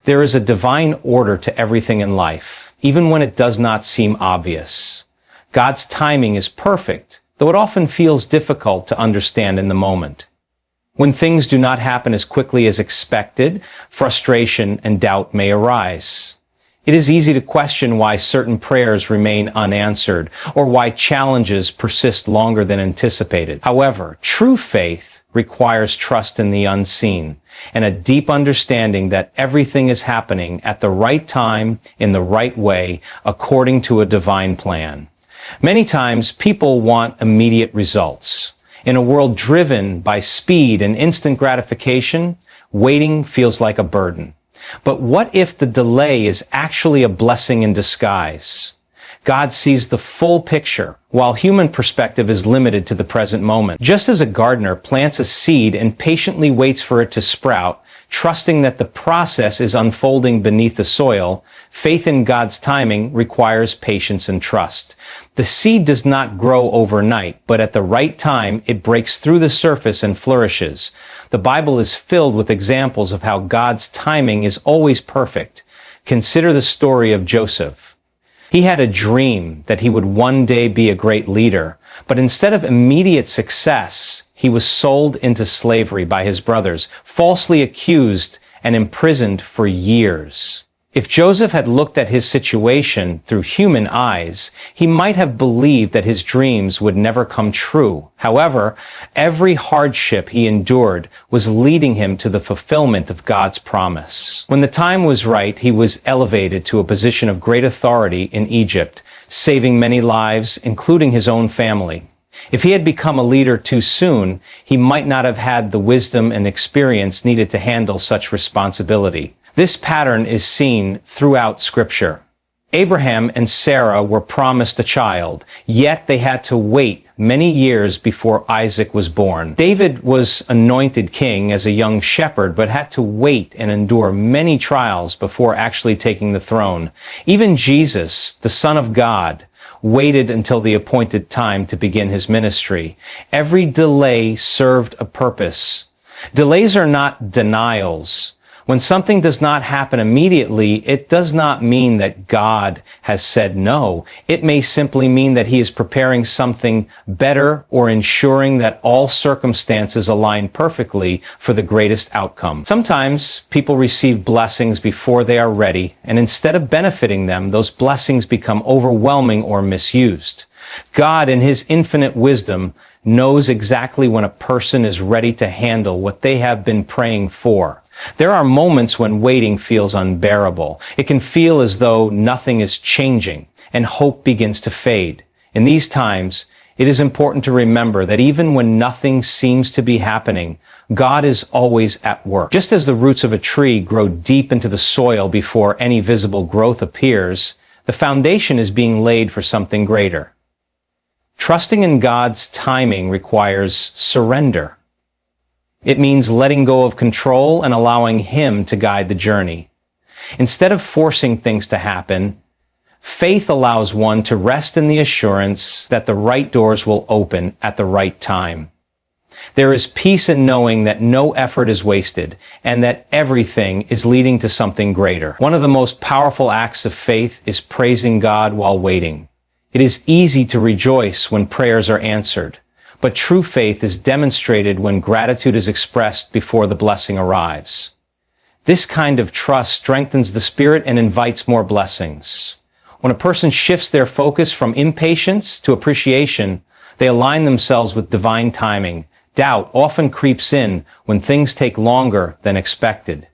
There is a divine order to everything in life, even when it does not seem obvious. God's timing is perfect, though it often feels difficult to understand in the moment. When things do not happen as quickly as expected, frustration and doubt may arise. It is easy to question why certain prayers remain unanswered, or why challenges persist longer than anticipated. However, true faith requires trust in the unseen, and a deep understanding that everything is happening at the right time, in the right way, according to a divine plan. Many times, people want immediate results. In a world driven by speed and instant gratification, waiting feels like a burden. But what if the delay is actually a blessing in disguise? God sees the full picture, while human perspective is limited to the present moment. Just as a gardener plants a seed and patiently waits for it to sprout, trusting that the process is unfolding beneath the soil, faith in God's timing requires patience and trust. The seed does not grow overnight, but at the right time, it breaks through the surface and flourishes. The Bible is filled with examples of how God's timing is always perfect. Consider the story of Joseph. He had a dream that he would one day be a great leader, but instead of immediate success, he was sold into slavery by his brothers, falsely accused and imprisoned for years. If Joseph had looked at his situation through human eyes, he might have believed that his dreams would never come true. However, every hardship he endured was leading him to the fulfillment of God's promise. When the time was right, he was elevated to a position of great authority in Egypt, saving many lives, including his own family. If he had become a leader too soon, he might not have had the wisdom and experience needed to handle such responsibility. This pattern is seen throughout Scripture. Abraham and Sarah were promised a child, yet they had to wait many years before Isaac was born. David was anointed king as a young shepherd, but had to wait and endure many trials before actually taking the throne. Even Jesus, the Son of God, waited until the appointed time to begin his ministry. Every delay served a purpose. Delays are not denials. When something does not happen immediately, it does not mean that God has said no. It may simply mean that he is preparing something better or ensuring that all circumstances align perfectly for the greatest outcome. Sometimes people receive blessings before they are ready, and instead of benefiting them, those blessings become overwhelming or misused. God, in his infinite wisdom, knows exactly when a person is ready to handle what they have been praying for. There are moments when waiting feels unbearable. It can feel as though nothing is changing, and hope begins to fade. In these times, it is important to remember that even when nothing seems to be happening, God is always at work. Just as the roots of a tree grow deep into the soil before any visible growth appears, the foundation is being laid for something greater. Trusting in God's timing requires surrender. It means letting go of control and allowing him to guide the journey. Instead of forcing things to happen, faith allows one to rest in the assurance that the right doors will open at the right time. There is peace in knowing that no effort is wasted and that everything is leading to something greater. One of the most powerful acts of faith is praising God while waiting. It is easy to rejoice when prayers are answered, but true faith is demonstrated when gratitude is expressed before the blessing arrives. This kind of trust strengthens the spirit and invites more blessings. When a person shifts their focus from impatience to appreciation, they align themselves with divine timing. Doubt often creeps in when things take longer than expected.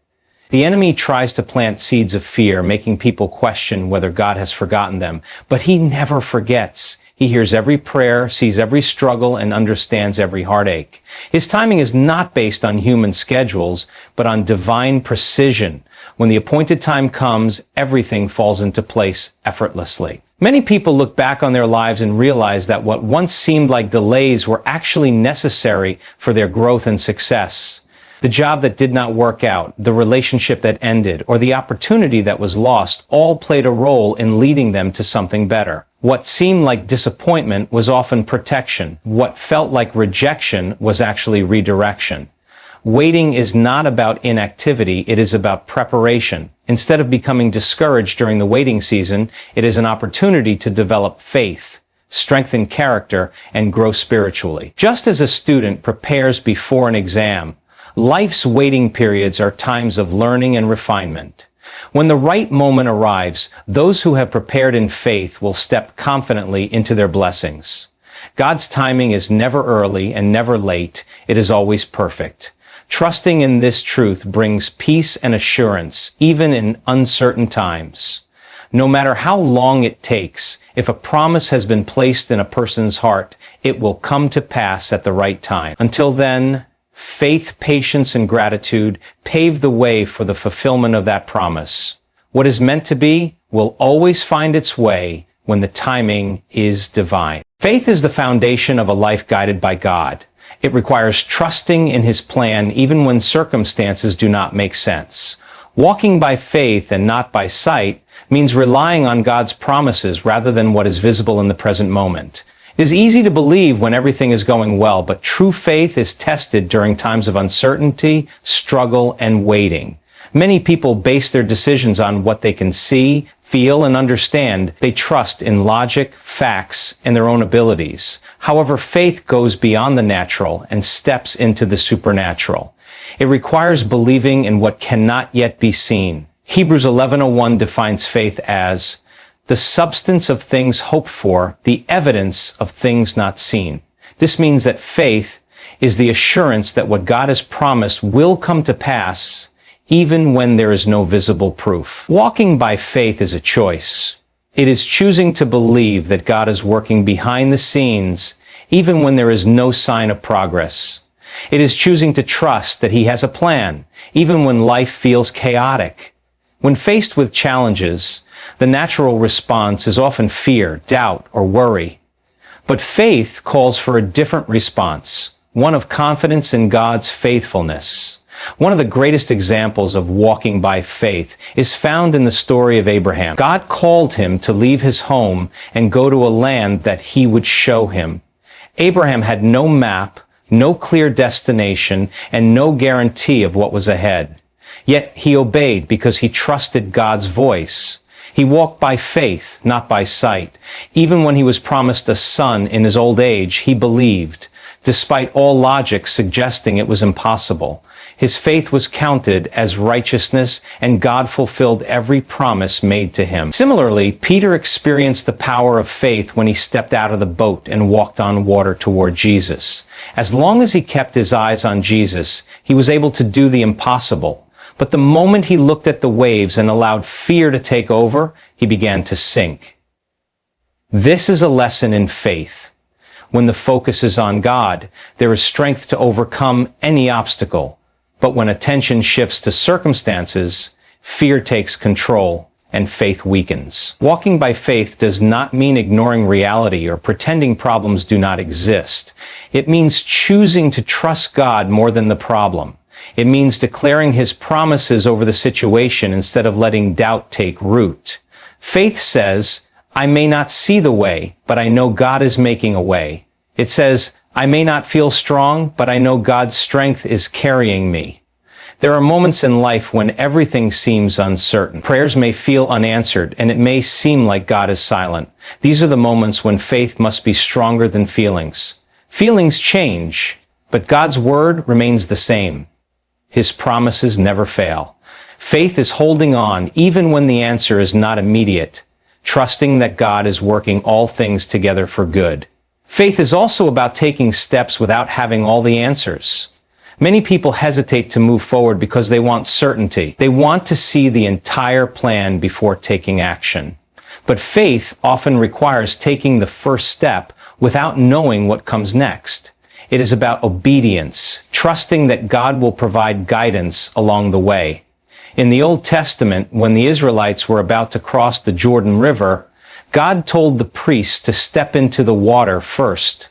The enemy tries to plant seeds of fear, making people question whether God has forgotten them. But he never forgets. He hears every prayer, sees every struggle, and understands every heartache. His timing is not based on human schedules, but on divine precision. When the appointed time comes, everything falls into place effortlessly. Many people look back on their lives and realize that what once seemed like delays were actually necessary for their growth and success. The job that did not work out, the relationship that ended, or the opportunity that was lost all played a role in leading them to something better. What seemed like disappointment was often protection. What felt like rejection was actually redirection. Waiting is not about inactivity, it is about preparation. Instead of becoming discouraged during the waiting season, it is an opportunity to develop faith, strengthen character, and grow spiritually. Just as a student prepares before an exam, life's waiting periods are times of learning and refinement. When the right moment arrives, those who have prepared in faith will step confidently into their blessings. God's timing is never early and never late. It is always perfect. Trusting in this truth brings peace and assurance, even in uncertain times. No matter how long it takes, if a promise has been placed in a person's heart, it will come to pass at the right time. Until then, faith, patience, and gratitude pave the way for the fulfillment of that promise. What is meant to be will always find its way when the timing is divine. Faith is the foundation of a life guided by God. It requires trusting in His plan even when circumstances do not make sense. Walking by faith and not by sight means relying on God's promises rather than what is visible in the present moment. It is easy to believe when everything is going well, but true faith is tested during times of uncertainty, struggle, and waiting. Many people base their decisions on what they can see, feel, and understand. They trust in logic, facts, and their own abilities. However, faith goes beyond the natural and steps into the supernatural. It requires believing in what cannot yet be seen. Hebrews 11:1 defines faith as the substance of things hoped for, the evidence of things not seen. This means that faith is the assurance that what God has promised will come to pass, even when there is no visible proof. Walking by faith is a choice. It is choosing to believe that God is working behind the scenes, even when there is no sign of progress. It is choosing to trust that He has a plan, even when life feels chaotic. When faced with challenges, the natural response is often fear, doubt, or worry. But faith calls for a different response, one of confidence in God's faithfulness. One of the greatest examples of walking by faith is found in the story of Abraham. God called him to leave his home and go to a land that He would show him. Abraham had no map, no clear destination, and no guarantee of what was ahead. Yet he obeyed because he trusted God's voice. He walked by faith, not by sight. Even when he was promised a son in his old age, he believed, despite all logic suggesting it was impossible. His faith was counted as righteousness, and God fulfilled every promise made to him. Similarly, Peter experienced the power of faith when he stepped out of the boat and walked on water toward Jesus. As long as he kept his eyes on Jesus, he was able to do the impossible. But the moment he looked at the waves and allowed fear to take over, he began to sink. This is a lesson in faith. When the focus is on God, there is strength to overcome any obstacle. But when attention shifts to circumstances, fear takes control and faith weakens. Walking by faith does not mean ignoring reality or pretending problems do not exist. It means choosing to trust God more than the problem. It means declaring His promises over the situation instead of letting doubt take root. Faith says, I may not see the way, but I know God is making a way. It says, I may not feel strong, but I know God's strength is carrying me. There are moments in life when everything seems uncertain. Prayers may feel unanswered, and it may seem like God is silent. These are the moments when faith must be stronger than feelings. Feelings change, but God's word remains the same. His promises never fail. Faith is holding on even when the answer is not immediate, trusting that God is working all things together for good. Faith is also about taking steps without having all the answers. Many people hesitate to move forward because they want certainty. They want to see the entire plan before taking action. But faith often requires taking the first step without knowing what comes next. It is about obedience, trusting that God will provide guidance along the way. In the Old Testament, when the Israelites were about to cross the Jordan River, God told the priests to step into the water first.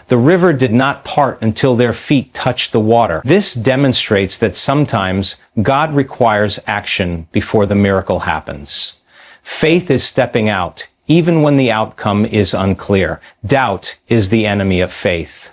The river did not part until their feet touched the water. This demonstrates that sometimes God requires action before the miracle happens. Faith is stepping out, even when the outcome is unclear. Doubt is the enemy of faith.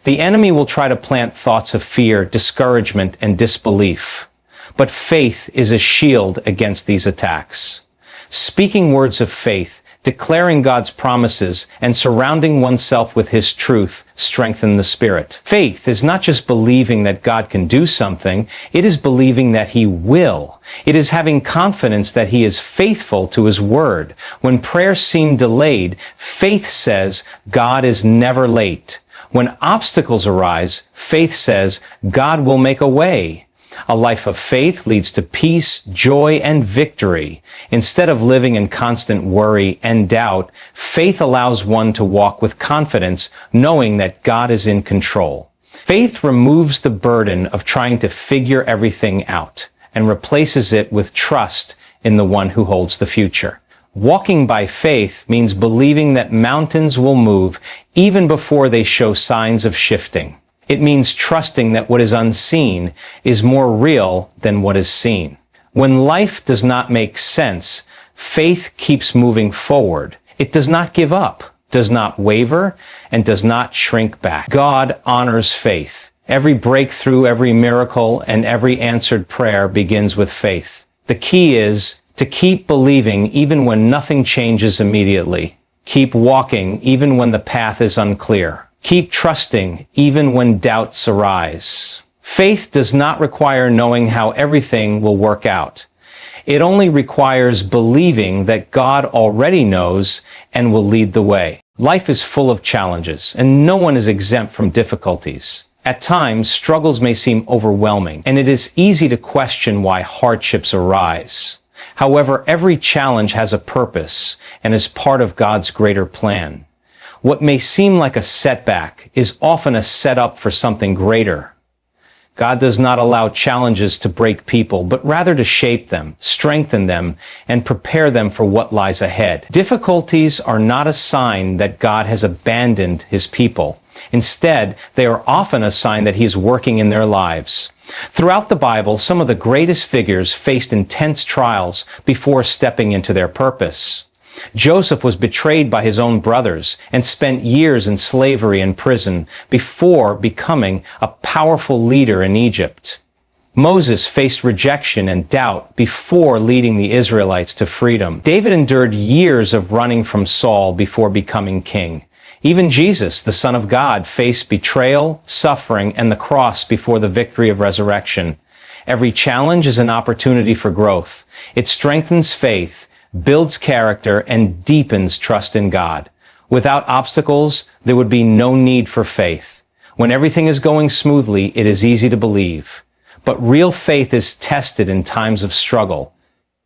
The enemy will try to plant thoughts of fear, discouragement, and disbelief. But faith is a shield against these attacks. Speaking words of faith, declaring God's promises, and surrounding oneself with His truth strengthen the spirit. Faith is not just believing that God can do something, it is believing that He will. It is having confidence that He is faithful to His word. When prayers seem delayed, faith says God is never late. When obstacles arise, faith says God will make a way. A life of faith leads to peace, joy, and victory. Instead of living in constant worry and doubt, faith allows one to walk with confidence, knowing that God is in control. Faith removes the burden of trying to figure everything out and replaces it with trust in the one who holds the future. Walking by faith means believing that mountains will move even before they show signs of shifting. It means trusting that what is unseen is more real than what is seen. When life does not make sense, faith keeps moving forward. It does not give up, does not waver, and does not shrink back. God honors faith. Every breakthrough, every miracle, and every answered prayer begins with faith. The key is to keep believing even when nothing changes immediately. Keep walking even when the path is unclear. Keep trusting even when doubts arise. Faith does not require knowing how everything will work out. It only requires believing that God already knows and will lead the way. Life is full of challenges, and no one is exempt from difficulties. At times, struggles may seem overwhelming, and it is easy to question why hardships arise. However, every challenge has a purpose and is part of God's greater plan. What may seem like a setback is often a setup for something greater. God does not allow challenges to break people, but rather to shape them, strengthen them, and prepare them for what lies ahead. Difficulties are not a sign that God has abandoned His people. Instead, they are often a sign that He is working in their lives. Throughout the Bible, some of the greatest figures faced intense trials before stepping into their purpose. Joseph was betrayed by his own brothers and spent years in slavery and prison before becoming a powerful leader in Egypt. Moses faced rejection and doubt before leading the Israelites to freedom. David endured years of running from Saul before becoming king. Even Jesus, the Son of God, faced betrayal, suffering, and the cross before the victory of resurrection. Every challenge is an opportunity for growth. It strengthens faith, builds character, and deepens trust in God. Without obstacles, there would be no need for faith. When everything is going smoothly, it is easy to believe. But real faith is tested in times of struggle.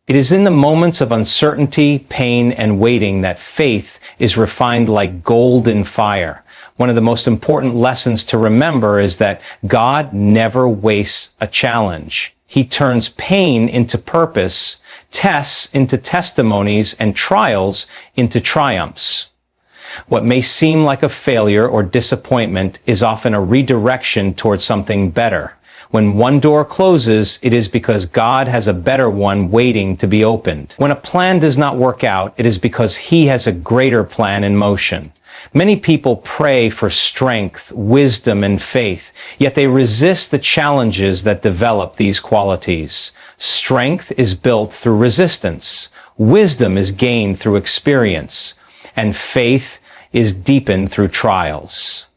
It is in the moments of uncertainty, pain, and waiting that faith is refined like gold in fire. One of the most important lessons to remember is that God never wastes a challenge. He turns pain into purpose, tests into testimonies, and trials into triumphs. What may seem like a failure or disappointment is often a redirection towards something better. When one door closes, it is because God has a better one waiting to be opened. When a plan does not work out, it is because He has a greater plan in motion. Many people pray for strength, wisdom, and faith, yet they resist the challenges that develop these qualities. Strength is built through resistance, wisdom is gained through experience, and faith is deepened through trials.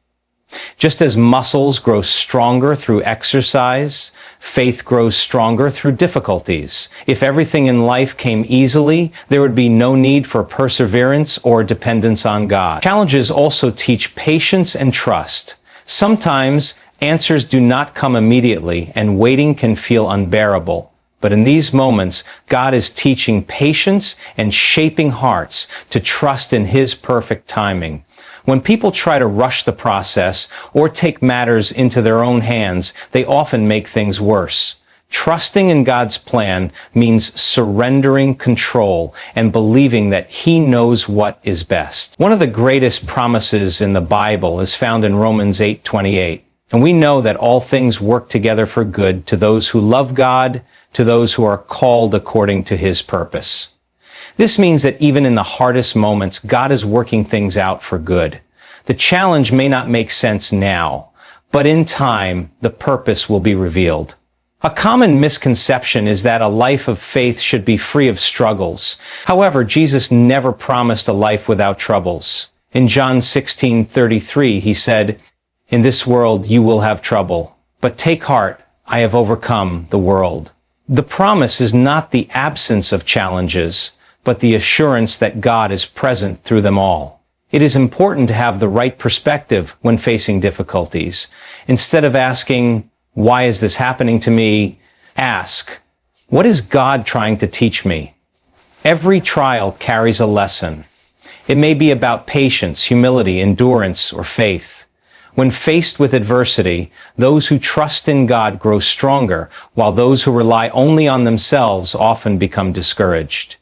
Just as muscles grow stronger through exercise, faith grows stronger through difficulties. If everything in life came easily, there would be no need for perseverance or dependence on God. Challenges also teach patience and trust. Sometimes answers do not come immediately, and waiting can feel unbearable. But in these moments, God is teaching patience and shaping hearts to trust in His perfect timing. When people try to rush the process or take matters into their own hands, they often make things worse. Trusting in God's plan means surrendering control and believing that He knows what is best. One of the greatest promises in the Bible is found in Romans 8:28. And we know that all things work together for good to those who love God, to those who are called according to His purpose. This means that even in the hardest moments, God is working things out for good. The challenge may not make sense now, but in time, the purpose will be revealed. A common misconception is that a life of faith should be free of struggles. However, Jesus never promised a life without troubles. In John 16:33, he said, "In this world you will have trouble, but take heart, I have overcome the world." The promise is not the absence of challenges, but the assurance that God is present through them all. It is important to have the right perspective when facing difficulties. Instead of asking, "Why is this happening to me?" ask, "What is God trying to teach me?" Every trial carries a lesson. It may be about patience, humility, endurance, or faith. When faced with adversity, those who trust in God grow stronger, while those who rely only on themselves often become discouraged.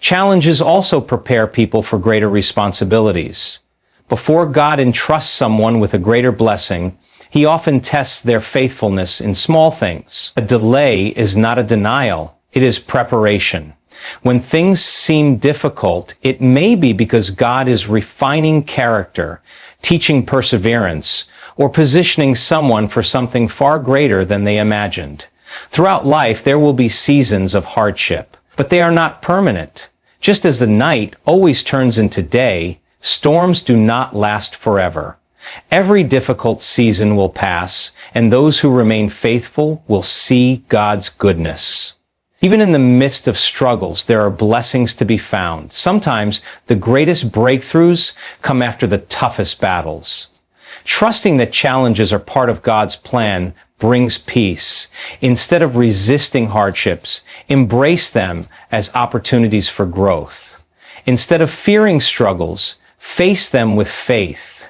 Challenges also prepare people for greater responsibilities. Before God entrusts someone with a greater blessing, He often tests their faithfulness in small things. A delay is not a denial, it is preparation. When things seem difficult, it may be because God is refining character, teaching perseverance, or positioning someone for something far greater than they imagined. Throughout life, there will be seasons of hardship, but they are not permanent. Just as the night always turns into day, storms do not last forever. Every difficult season will pass, and those who remain faithful will see God's goodness. Even in the midst of struggles, there are blessings to be found. Sometimes the greatest breakthroughs come after the toughest battles. Trusting that challenges are part of God's plan brings peace. Instead of resisting hardships, embrace them as opportunities for growth. Instead of fearing struggles, face them with faith.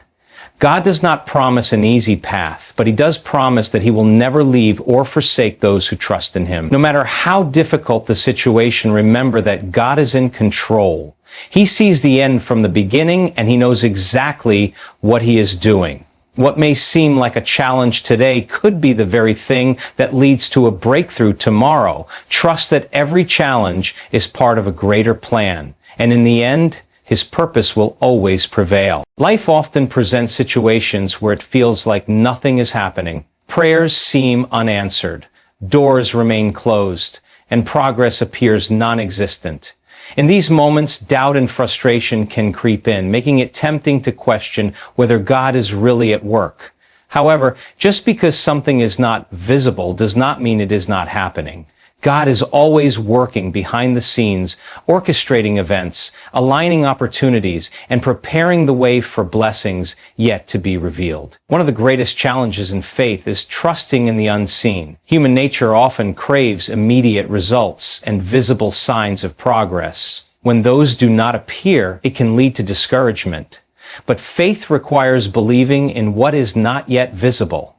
God does not promise an easy path, but He does promise that He will never leave or forsake those who trust in Him. No matter how difficult the situation, remember that God is in control. He sees the end from the beginning, and He knows exactly what He is doing. What may seem like a challenge today could be the very thing that leads to a breakthrough tomorrow. Trust that every challenge is part of a greater plan, and in the end, His purpose will always prevail. Life often presents situations where it feels like nothing is happening. Prayers seem unanswered, doors remain closed, and progress appears non-existent. In these moments, doubt and frustration can creep in, making it tempting to question whether God is really at work. However, just because something is not visible does not mean it is not happening. God is always working behind the scenes, orchestrating events, aligning opportunities, and preparing the way for blessings yet to be revealed. One of the greatest challenges in faith is trusting in the unseen. Human nature often craves immediate results and visible signs of progress. When those do not appear, it can lead to discouragement. But faith requires believing in what is not yet visible.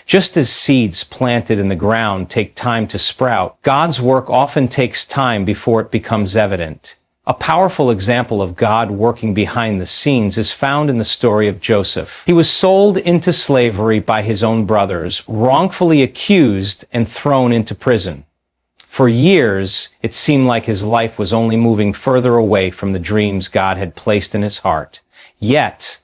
Just as seeds planted in the ground take time to sprout, God's work often takes time before it becomes evident. A powerful example of God working behind the scenes is found in the story of Joseph. He was sold into slavery by his own brothers, wrongfully accused and thrown into prison. For years, it seemed like his life was only moving further away from the dreams God had placed in his heart. Yet,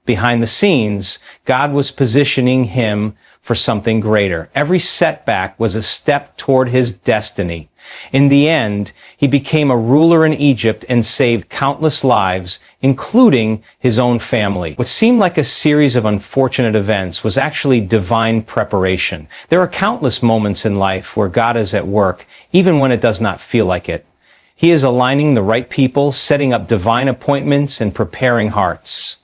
behind the scenes, God was positioning him for something greater. Every setback was a step toward his destiny. In the end, he became a ruler in Egypt and saved countless lives, including his own family. What seemed like a series of unfortunate events was actually divine preparation. There are countless moments in life where God is at work, even when it does not feel like it. He is aligning the right people, setting up divine appointments, and preparing hearts.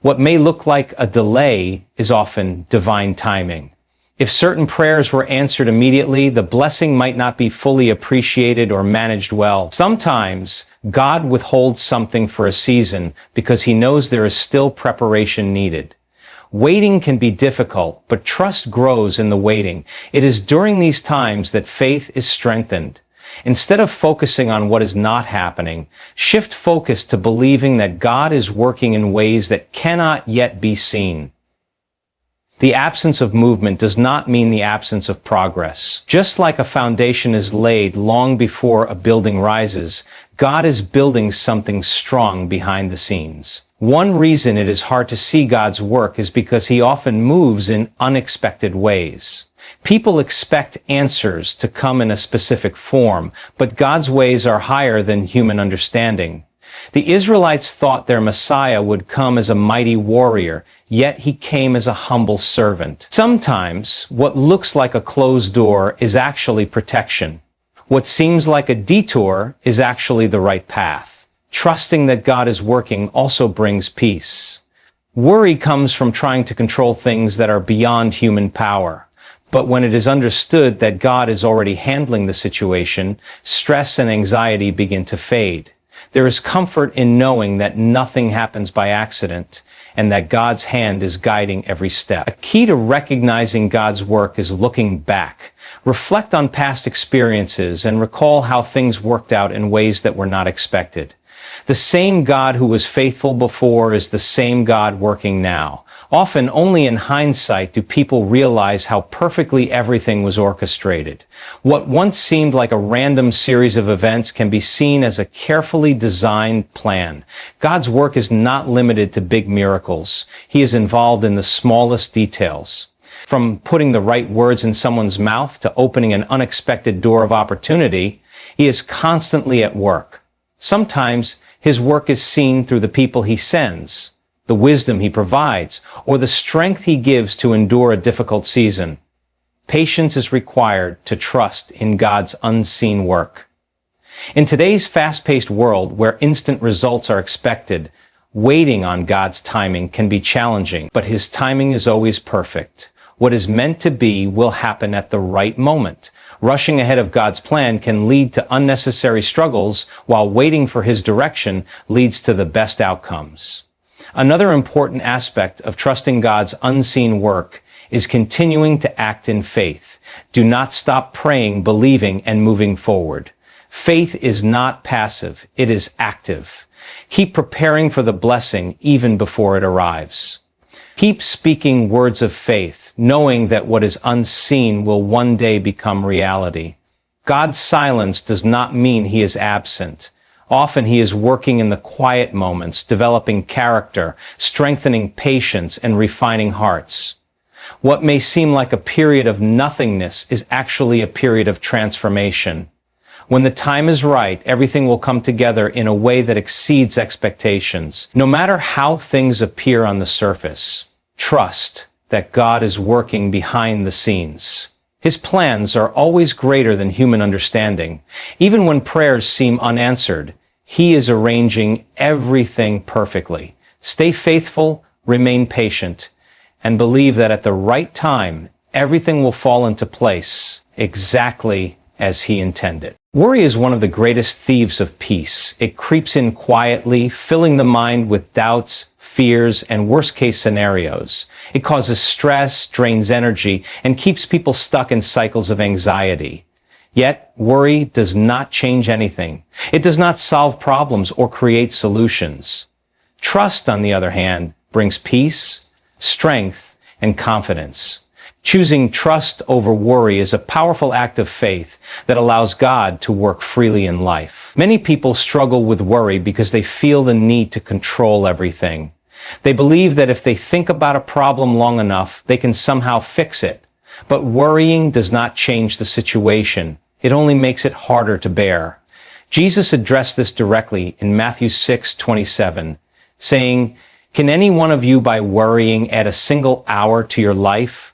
What may look like a delay is often divine timing. If certain prayers were answered immediately, the blessing might not be fully appreciated or managed well. Sometimes, God withholds something for a season because He knows there is still preparation needed. Waiting can be difficult, but trust grows in the waiting. It is during these times that faith is strengthened. Instead of focusing on what is not happening, shift focus to believing that God is working in ways that cannot yet be seen. The absence of movement does not mean the absence of progress. Just like a foundation is laid long before a building rises, God is building something strong behind the scenes. One reason it is hard to see God's work is because he often moves in unexpected ways. People expect answers to come in a specific form, but God's ways are higher than human understanding. The Israelites thought their Messiah would come as a mighty warrior, yet he came as a humble servant. Sometimes, what looks like a closed door is actually protection. What seems like a detour is actually the right path. Trusting that God is working also brings peace. Worry comes from trying to control things that are beyond human power. But when it is understood that God is already handling the situation, stress and anxiety begin to fade. There is comfort in knowing that nothing happens by accident and that God's hand is guiding every step. A key to recognizing God's work is looking back. Reflect on past experiences and recall how things worked out in ways that were not expected. The same God who was faithful before is the same God working now. Often only in hindsight do people realize how perfectly everything was orchestrated. What once seemed like a random series of events can be seen as a carefully designed plan. God's work is not limited to big miracles. He is involved in the smallest details. From putting the right words in someone's mouth to opening an unexpected door of opportunity, he is constantly at work. Sometimes his work is seen through the people he sends, the wisdom he provides, or the strength he gives to endure a difficult season. Patience is required to trust in God's unseen work. In today's fast-paced world where instant results are expected, waiting on God's timing can be challenging, but his timing is always perfect. What is meant to be will happen at the right moment. Rushing ahead of God's plan can lead to unnecessary struggles, while waiting for his direction leads to the best outcomes. Another important aspect of trusting God's unseen work is continuing to act in faith. Do not stop praying, believing, and moving forward. Faith is not passive, it is active. Keep preparing for the blessing even before it arrives. Keep speaking words of faith, knowing that what is unseen will one day become reality. God's silence does not mean he is absent. Often he is working in the quiet moments, developing character, strengthening patience, and refining hearts. What may seem like a period of nothingness is actually a period of transformation. When the time is right, everything will come together in a way that exceeds expectations. No matter how things appear on the surface, trust that God is working behind the scenes. His plans are always greater than human understanding. Even when prayers seem unanswered, he is arranging everything perfectly. Stay faithful, remain patient, and believe that at the right time, everything will fall into place exactly as he intended. Worry is one of the greatest thieves of peace. It creeps in quietly, filling the mind with doubts, fears, and worst-case scenarios. It causes stress, drains energy, and keeps people stuck in cycles of anxiety. Yet, worry does not change anything. It does not solve problems or create solutions. Trust, on the other hand, brings peace, strength, and confidence. Choosing trust over worry is a powerful act of faith that allows God to work freely in life. Many people struggle with worry because they feel the need to control everything. They believe that if they think about a problem long enough, they can somehow fix it. But worrying does not change the situation. It only makes it harder to bear. Jesus addressed this directly in Matthew 6:27, saying, "Can any one of you by worrying add a single hour to your life?"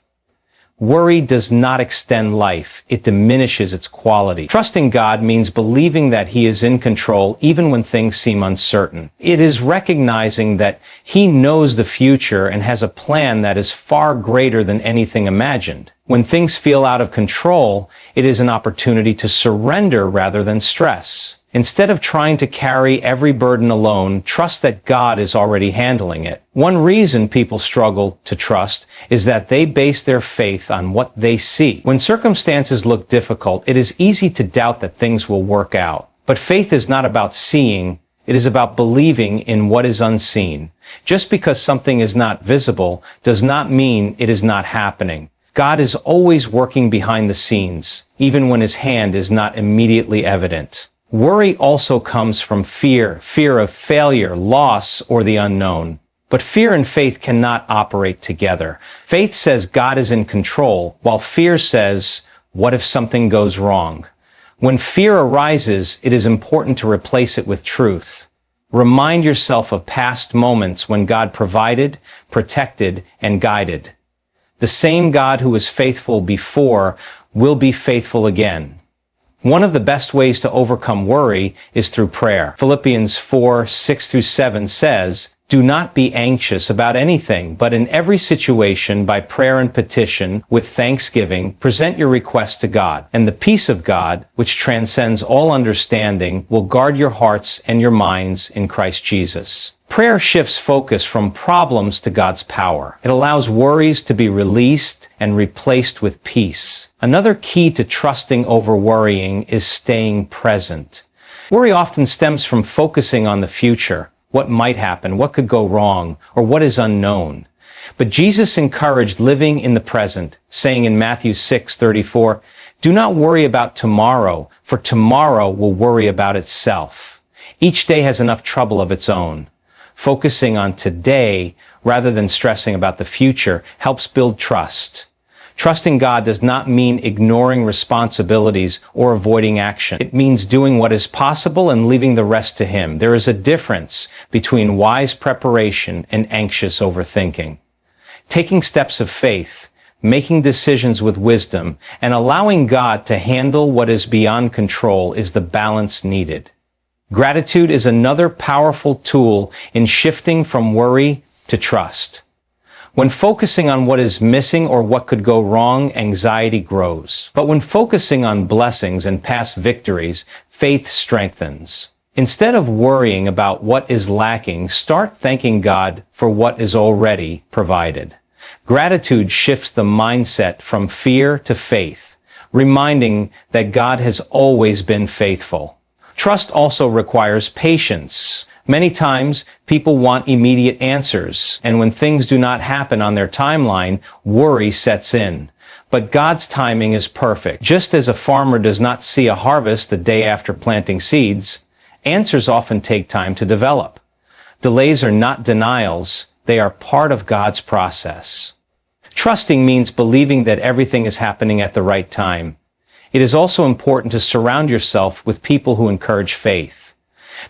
Worry does not extend life, it diminishes its quality. Trusting God means believing that he is in control even when things seem uncertain. It is recognizing that he knows the future and has a plan that is far greater than anything imagined. When things feel out of control, it is an opportunity to surrender rather than stress. Instead of trying to carry every burden alone, trust that God is already handling it. One reason people struggle to trust is that they base their faith on what they see. When circumstances look difficult, it is easy to doubt that things will work out. But faith is not about seeing, it is about believing in what is unseen. Just because something is not visible does not mean it is not happening. God is always working behind the scenes, even when his hand is not immediately evident. Worry also comes from fear of failure, loss, or the unknown. But fear and faith cannot operate together. Faith says God is in control, while fear says, what if something goes wrong? When fear arises, it is important to replace it with truth. Remind yourself of past moments when God provided, protected, and guided. The same God who was faithful before will be faithful again. One of the best ways to overcome worry is through prayer. Philippians 4:6-7 says, "Do not be anxious about anything, but in every situation, by prayer and petition, with thanksgiving, present your requests to God. And the peace of God, which transcends all understanding, will guard your hearts and your minds in Christ Jesus." Prayer shifts focus from problems to God's power. It allows worries to be released and replaced with peace. Another key to trusting over worrying is staying present. Worry often stems from focusing on the future, what might happen, what could go wrong, or what is unknown. But Jesus encouraged living in the present, saying in Matthew 6:34, "Do not worry about tomorrow, for tomorrow will worry about itself." Each day has enough trouble of its own. Focusing on today rather than stressing about the future helps build trust. Trusting God does not mean ignoring responsibilities or avoiding action. It means doing what is possible and leaving the rest to Him. There is a difference between wise preparation and anxious overthinking. Taking steps of faith, making decisions with wisdom, and allowing God to handle what is beyond control is the balance needed. Gratitude is another powerful tool in shifting from worry to trust. When focusing on what is missing or what could go wrong, anxiety grows. But when focusing on blessings and past victories, faith strengthens. Instead of worrying about what is lacking, start thanking God for what is already provided. Gratitude shifts the mindset from fear to faith, reminding that God has always been faithful. Trust also requires patience. Many times, people want immediate answers, and when things do not happen on their timeline, worry sets in. But God's timing is perfect. Just as a farmer does not see a harvest the day after planting seeds, answers often take time to develop. Delays are not denials, they are part of God's process. Trusting means believing that everything is happening at the right time. It is also important to surround yourself with people who encourage faith.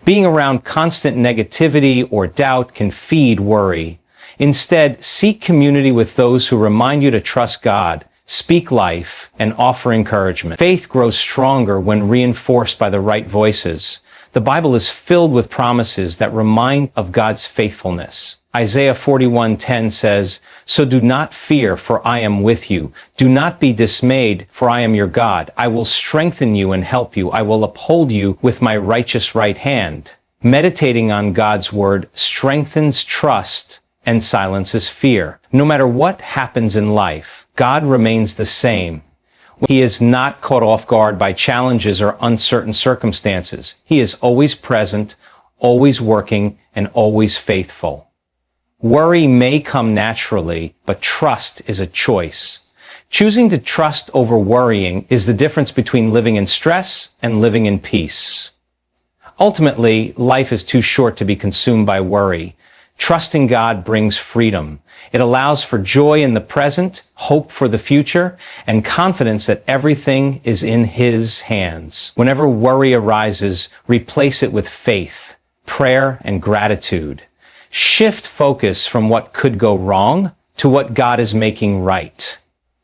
Being around constant negativity or doubt can feed worry. Instead, seek community with those who remind you to trust God, speak life, and offer encouragement. Faith grows stronger when reinforced by the right voices. The Bible is filled with promises that remind of God's faithfulness. Isaiah 41:10 says, "So do not fear, for I am with you. Do not be dismayed, for I am your God. I will strengthen you and help you. I will uphold you with my righteous right hand." Meditating on God's word strengthens trust and silences fear. No matter what happens in life, God remains the same. He is not caught off guard by challenges or uncertain circumstances. He is always present, always working, and always faithful. Worry may come naturally, but trust is a choice. Choosing to trust over worrying is the difference between living in stress and living in peace. Ultimately, life is too short to be consumed by worry. Trusting God brings freedom. It allows for joy in the present, hope for the future, and confidence that everything is in His hands. Whenever worry arises, replace it with faith, prayer, and gratitude. Shift focus from what could go wrong to what God is making right.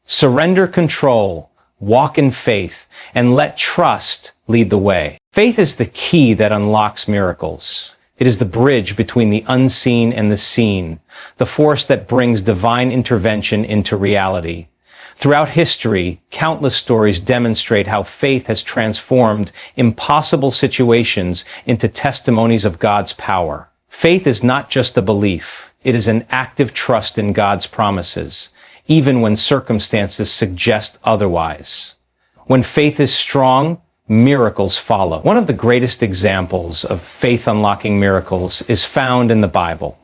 Surrender control, walk in faith, and let trust lead the way. Faith is the key that unlocks miracles. It is the bridge between the unseen and the seen, the force that brings divine intervention into reality. Throughout history, countless stories demonstrate how faith has transformed impossible situations into testimonies of God's power. Faith is not just a belief. It is an active trust in God's promises, even when circumstances suggest otherwise. When faith is strong, miracles follow. One of the greatest examples of faith unlocking miracles is found in the Bible.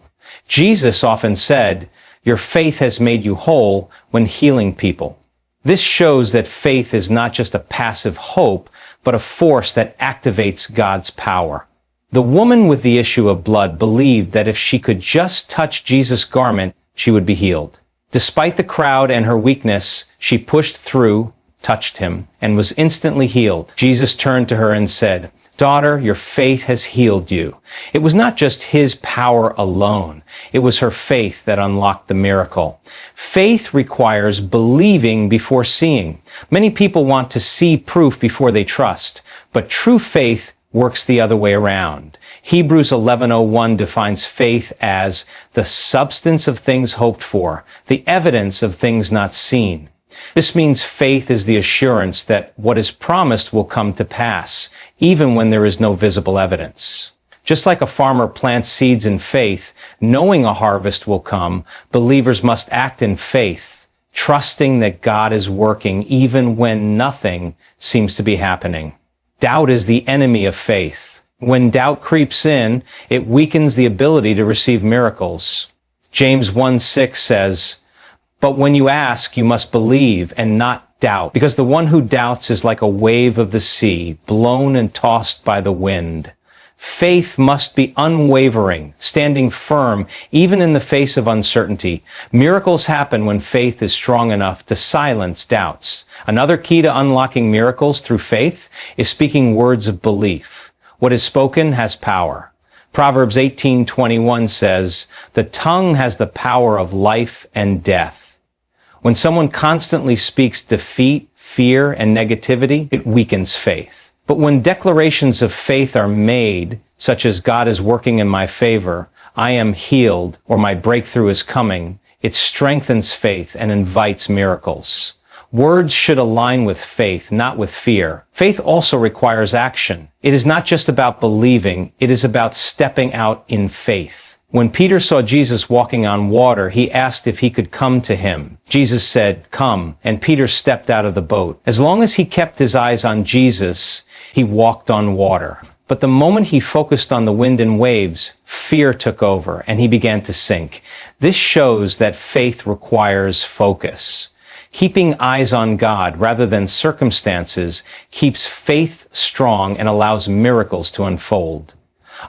Jesus often said, "Your faith has made you whole," when healing people. This shows that faith is not just a passive hope, but a force that activates God's power. The woman with the issue of blood believed that if she could just touch Jesus' garment, she would be healed. Despite the crowd and her weakness, she pushed through, touched him, and was instantly healed. Jesus turned to her and said, "Daughter, your faith has healed you." It was not just his power alone. It was her faith that unlocked the miracle. Faith requires believing before seeing. Many people want to see proof before they trust, but true faith works the other way around. Hebrews 11:01 defines faith as the substance of things hoped for, the evidence of things not seen. This means faith is the assurance that what is promised will come to pass, even when there is no visible evidence. Just like a farmer plants seeds in faith, knowing a harvest will come, believers must act in faith, trusting that God is working even when nothing seems to be happening. Doubt is the enemy of faith. When doubt creeps in, it weakens the ability to receive miracles. James 1:6 says, "But when you ask, you must believe and not doubt, because the one who doubts is like a wave of the sea, blown and tossed by the wind." Faith must be unwavering, standing firm, even in the face of uncertainty. Miracles happen when faith is strong enough to silence doubts. Another key to unlocking miracles through faith is speaking words of belief. What is spoken has power. Proverbs 18:21 says, "The tongue has the power of life and death." When someone constantly speaks defeat, fear, and negativity, it weakens faith. But when declarations of faith are made, such as "God is working in my favor," "I am healed," or "my breakthrough is coming," it strengthens faith and invites miracles. Words should align with faith, not with fear. Faith also requires action. It is not just about believing, it is about stepping out in faith. When Peter saw Jesus walking on water, he asked if he could come to him. Jesus said, "Come," and Peter stepped out of the boat. As long as he kept his eyes on Jesus, he walked on water. But the moment he focused on the wind and waves, fear took over, and he began to sink. This shows that faith requires focus. Keeping eyes on God rather than circumstances keeps faith strong and allows miracles to unfold.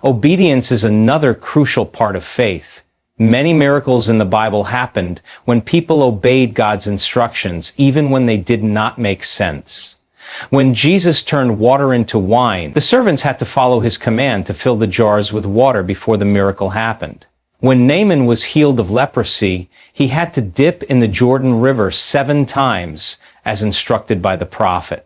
Obedience is another crucial part of faith. Many miracles in the Bible happened when people obeyed God's instructions, even when they did not make sense. When Jesus turned water into wine, the servants had to follow his command to fill the jars with water before the miracle happened. When Naaman was healed of leprosy, he had to dip in the Jordan River 7 times, as instructed by the prophet.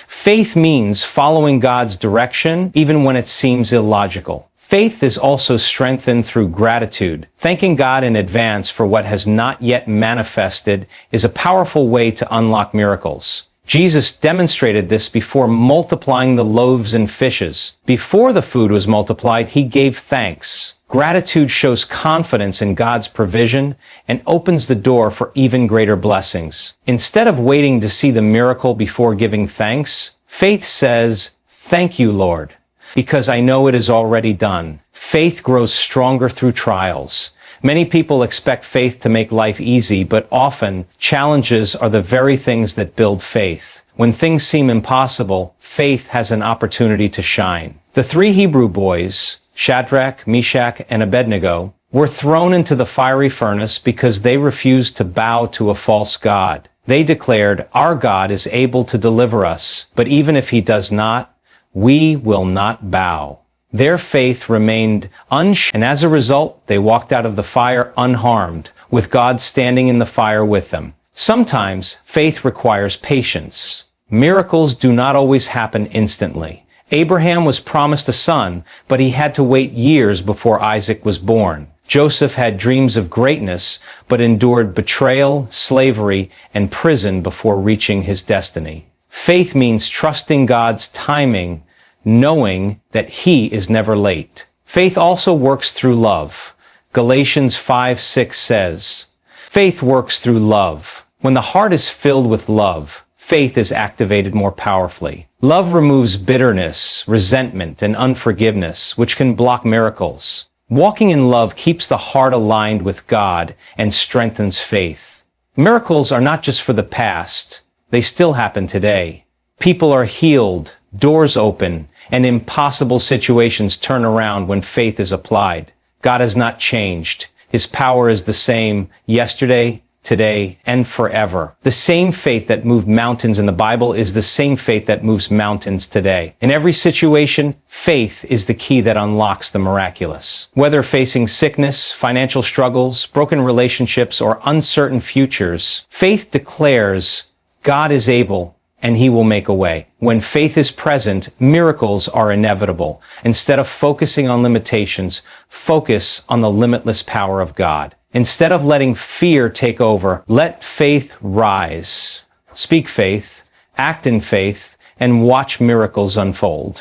Faith means following God's direction, even when it seems illogical. Faith is also strengthened through gratitude. Thanking God in advance for what has not yet manifested is a powerful way to unlock miracles. Jesus demonstrated this before multiplying the loaves and fishes. Before the food was multiplied, he gave thanks. Gratitude shows confidence in God's provision and opens the door for even greater blessings. Instead of waiting to see the miracle before giving thanks, faith says, "Thank you, Lord, because I know it is already done." Faith grows stronger through trials. Many people expect faith to make life easy, but often challenges are the very things that build faith. When things seem impossible, faith has an opportunity to shine. The 3 Hebrew boys, Shadrach, Meshach, and Abednego, were thrown into the fiery furnace because they refused to bow to a false god. They declared, "Our God is able to deliver us, but even if he does not, we will not bow." Their faith remained unshaken, and as a result, they walked out of the fire unharmed, with God standing in the fire with them. Sometimes, faith requires patience. Miracles do not always happen instantly. Abraham was promised a son, but he had to wait years before Isaac was born. Joseph had dreams of greatness, but endured betrayal, slavery, and prison before reaching his destiny. Faith means trusting God's timing, knowing that he is never late. Faith also works through love. Galatians 5:6 says, "Faith works through love." When the heart is filled with love, faith is activated more powerfully. Love removes bitterness, resentment, and unforgiveness, which can block miracles. Walking in love keeps the heart aligned with God and strengthens faith. Miracles are not just for the past, they still happen today. People are healed, Doors open, and impossible situations turn around when faith is applied. God has not changed. His power is the same yesterday, today, and forever. The same faith that moved mountains in the Bible is the same faith that moves mountains today. In every situation, faith is the key that unlocks the miraculous. Whether facing sickness, financial struggles, broken relationships, or uncertain futures, faith declares God is able and He will make a way. When faith is present, miracles are inevitable. Instead of focusing on limitations, focus on the limitless power of God. Instead of letting fear take over, let faith rise. Speak faith, act in faith, and watch miracles unfold.